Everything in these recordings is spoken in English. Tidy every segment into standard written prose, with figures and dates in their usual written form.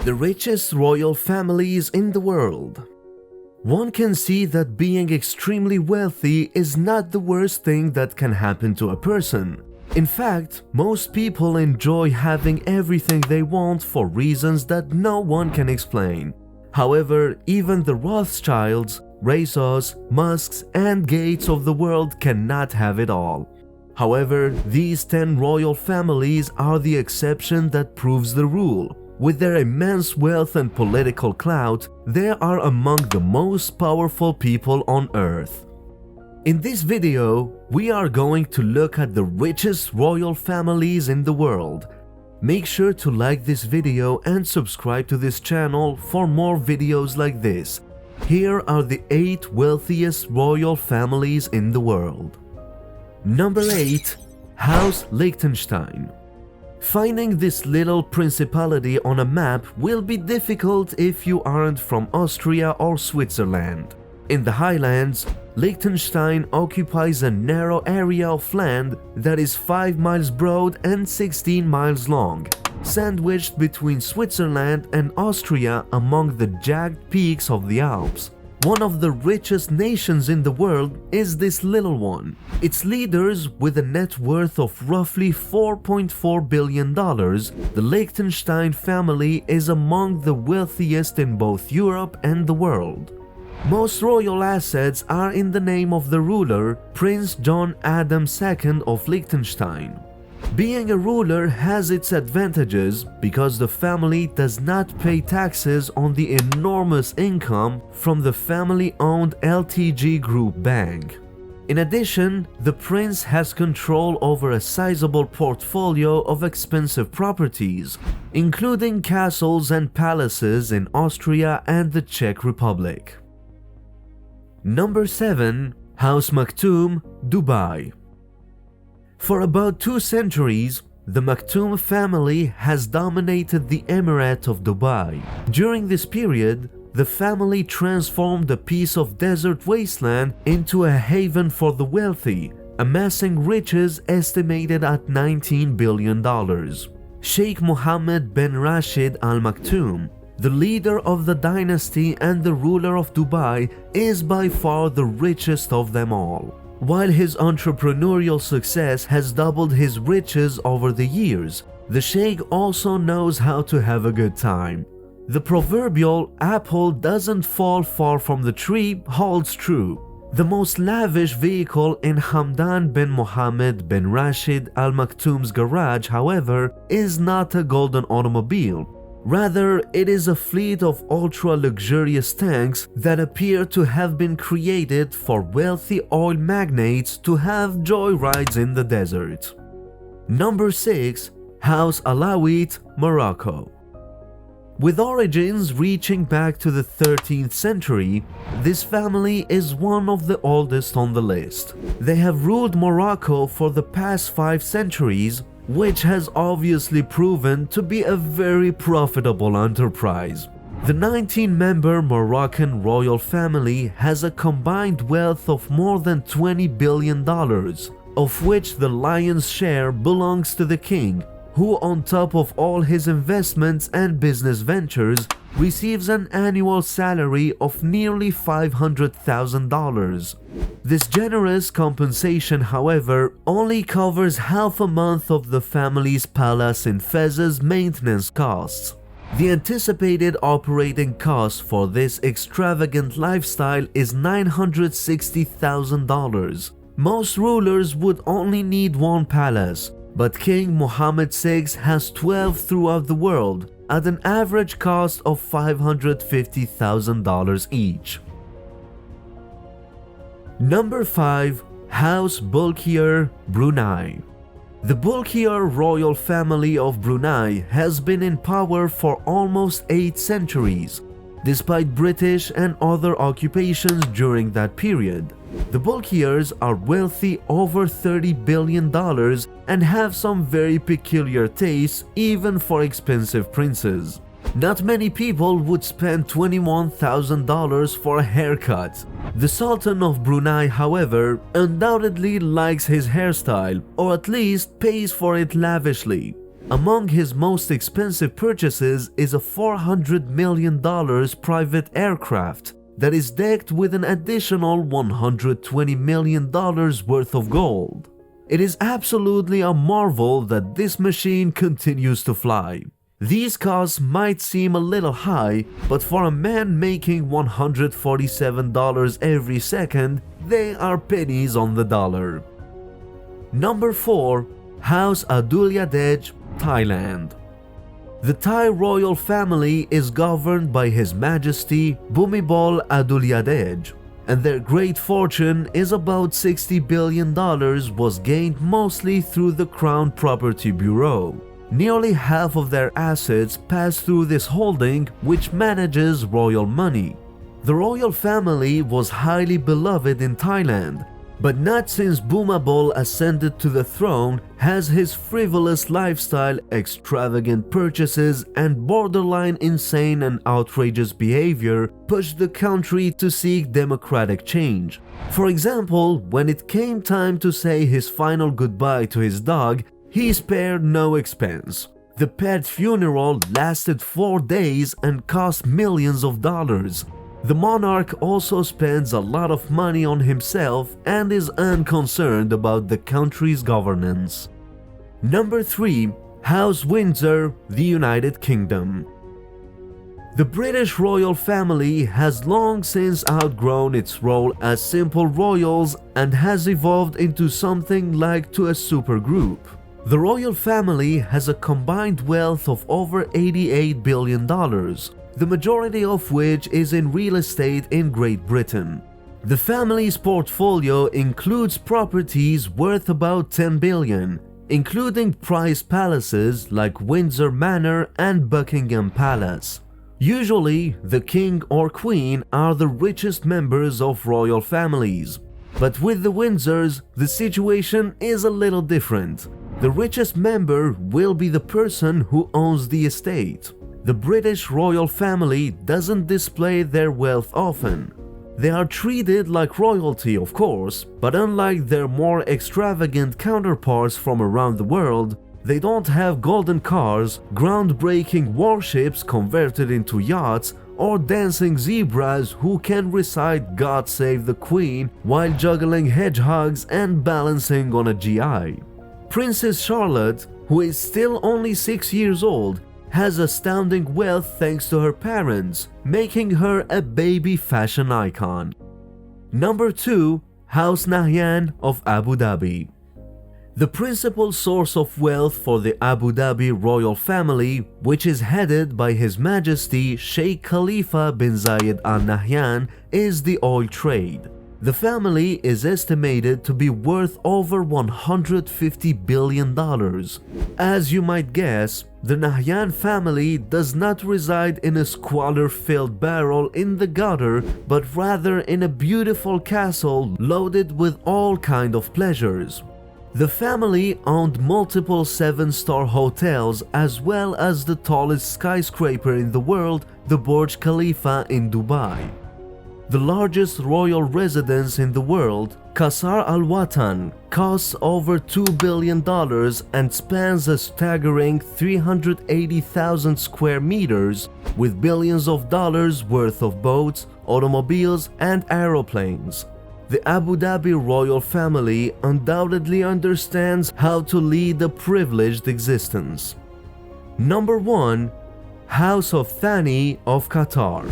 The richest royal families in the world. One can see that being extremely wealthy is not the worst thing that can happen to a person. In fact, most people enjoy having everything they want for reasons that no one can explain. However, even the Rothschilds, Rezos, Musks, and Gates of the world cannot have it all. However, these 10 royal families are the exception that proves the rule. With their immense wealth and political clout, they are among the most powerful people on earth. In this video, we are going to look at the richest royal families in the world. Make sure to like this video and subscribe to this channel for more videos like this. Here are the 8 wealthiest royal families in the world. Number 8. House Liechtenstein. Finding this little principality on a map will be difficult if you aren't from Austria or Switzerland. In the highlands, Liechtenstein occupies a narrow area of land that is 5 miles broad and 16 miles long, sandwiched between Switzerland and Austria among the jagged peaks of the Alps. One of the richest nations in the world is this little one. Its leaders, with a net worth of roughly $4.4 billion, the Liechtenstein family is among the wealthiest in both Europe and the world. Most royal assets are in the name of the ruler, Prince John Adam II of Liechtenstein. Being a ruler has its advantages because the family does not pay taxes on the enormous income from the family-owned LTG Group Bank. In addition, the prince has control over a sizable portfolio of expensive properties, including castles and palaces in Austria and the Czech Republic. Number 7. House Maktoum, Dubai. For about 2 centuries, the Maktoum family has dominated the Emirate of Dubai. During this period, the family transformed a piece of desert wasteland into a haven for the wealthy, amassing riches estimated at $19 billion. Sheikh Mohammed bin Rashid Al Maktoum, the leader of the dynasty and the ruler of Dubai, is by far the richest of them all. While his entrepreneurial success has doubled his riches over the years, the Sheikh also knows how to have a good time. The proverbial apple doesn't fall far from the tree holds true. The most lavish vehicle in Hamdan bin Mohammed bin Rashid Al Maktoum's garage, however, is not a golden automobile. Rather, it is a fleet of ultra-luxurious tanks that appear to have been created for wealthy oil magnates to have joyrides in the desert. Number 6. House Alawite, Morocco. With origins reaching back to the 13th century, this family is one of the oldest on the list. They have ruled Morocco for the past 5 centuries, which has obviously proven to be a very profitable enterprise. The 19-member Moroccan royal family has a combined wealth of more than $20 billion, of which the lion's share belongs to the king, who, on top of all his investments and business ventures, receives an annual salary of nearly $500,000. This generous compensation, however, only covers half a month of the family's palace in Fez's maintenance costs. The anticipated operating cost for this extravagant lifestyle is $960,000. Most rulers would only need 1 palace, but King Mohammed VI has 12 throughout the world, at an average cost of $550,000 each. Number 5. House Bulkier, Brunei. The Bulkier royal family of Brunei has been in power for almost 8 centuries, despite British and other occupations during that period. The Bulkiers are wealthy over $30 billion and have some very peculiar tastes even for expensive princes. Not many people would spend $21,000 for a haircut. The Sultan of Brunei, however, undoubtedly likes his hairstyle, or at least pays for it lavishly. Among his most expensive purchases is a $400 million private aircraft that is decked with an additional $120 million worth of gold. It is absolutely a marvel that this machine continues to fly. These costs might seem a little high, but for a man making $147 every second, they are pennies on the dollar. Number 4. House Adulyadej, Thailand. The Thai royal family is governed by His Majesty Bhumibol Adulyadej, and their great fortune is about $60 billion was gained mostly through the Crown Property Bureau. Nearly half of their assets pass through this holding, which manages royal money. The royal family was highly beloved in Thailand, but not since Bhumibol ascended to the throne has his frivolous lifestyle, extravagant purchases, and borderline insane and outrageous behavior pushed the country to seek democratic change. For example, when it came time to say his final goodbye to his dog, he spared no expense. The pet funeral lasted 4 days and cost millions of dollars. The monarch also spends a lot of money on himself and is unconcerned about the country's governance. Number 3. House Windsor, the United Kingdom. The British royal family has long since outgrown its role as simple royals and has evolved into something like to a supergroup. The royal family has a combined wealth of over $88 billion, the majority of which is in real estate in Great Britain. The family's portfolio includes properties worth about $10 billion, including prized palaces like Windsor Manor and Buckingham Palace. Usually, the king or queen are the richest members of royal families. But with the Windsors, the situation is a little different. The richest member will be the person who owns the estate. The British royal family doesn't display their wealth often. They are treated like royalty, of course, but unlike their more extravagant counterparts from around the world, they don't have golden cars, groundbreaking warships converted into yachts, or dancing zebras who can recite "God Save the Queen" while juggling hedgehogs and balancing on a GI. Princess Charlotte, who is still only 6 years old, has astounding wealth thanks to her parents, making her a baby fashion icon. Number 2. House Nahyan of Abu Dhabi. The principal source of wealth for the Abu Dhabi royal family, which is headed by His Majesty Sheikh Khalifa bin Zayed Al Nahyan, is the oil trade. The family is estimated to be worth over $150 billion. As you might guess, the Nahyan family does not reside in a squalor-filled barrel in the gutter, but rather in a beautiful castle loaded with all kinds of pleasures. The family owned multiple 7-star hotels as well as the tallest skyscraper in the world, the Burj Khalifa in Dubai. The largest royal residence in the world, Qasr Al Watan, costs over $2 billion and spans a staggering 380,000 square meters with billions of dollars worth of boats, automobiles, and aeroplanes. The Abu Dhabi royal family undoubtedly understands how to lead a privileged existence. Number 1. House of Thani of Qatar.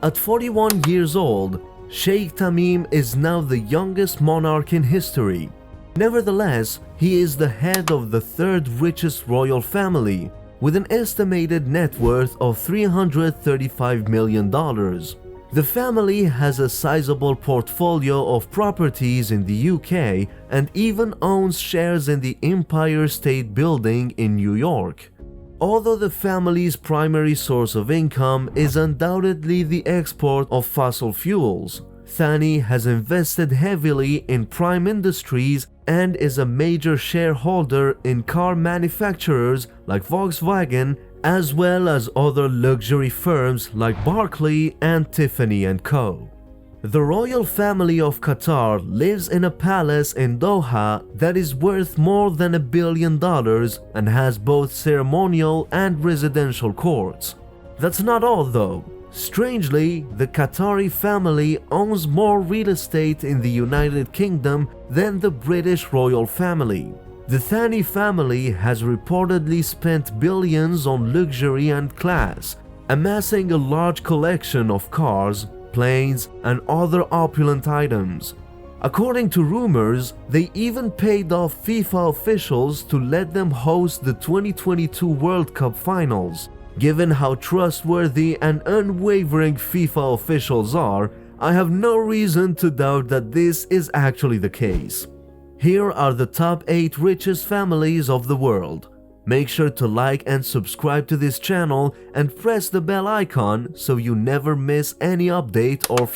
At 41 years old, Sheikh Tamim is now the youngest monarch in history. Nevertheless, he is the head of the third richest royal family, with an estimated net worth of $335 million. The family has a sizable portfolio of properties in the UK and even owns shares in the Empire State Building in New York. Although the family's primary source of income is undoubtedly the export of fossil fuels, Thani has invested heavily in prime industries and is a major shareholder in car manufacturers like Volkswagen, as well as other luxury firms like Barclay and Tiffany & Co. The royal family of Qatar lives in a palace in Doha that is worth more than $1 billion and has both ceremonial and residential courts. That's not all though. Strangely, the Qatari family owns more real estate in the United Kingdom than the British royal family. The Thani family has reportedly spent billions on luxury and class, amassing a large collection of cars, planes, and other opulent items. According to rumors, they even paid off FIFA officials to let them host the 2022 World Cup finals. Given how trustworthy and unwavering FIFA officials are, I have no reason to doubt that this is actually the case. Here are the top 8 richest families of the world. Make sure to like and subscribe to this channel and press the bell icon so you never miss any update or future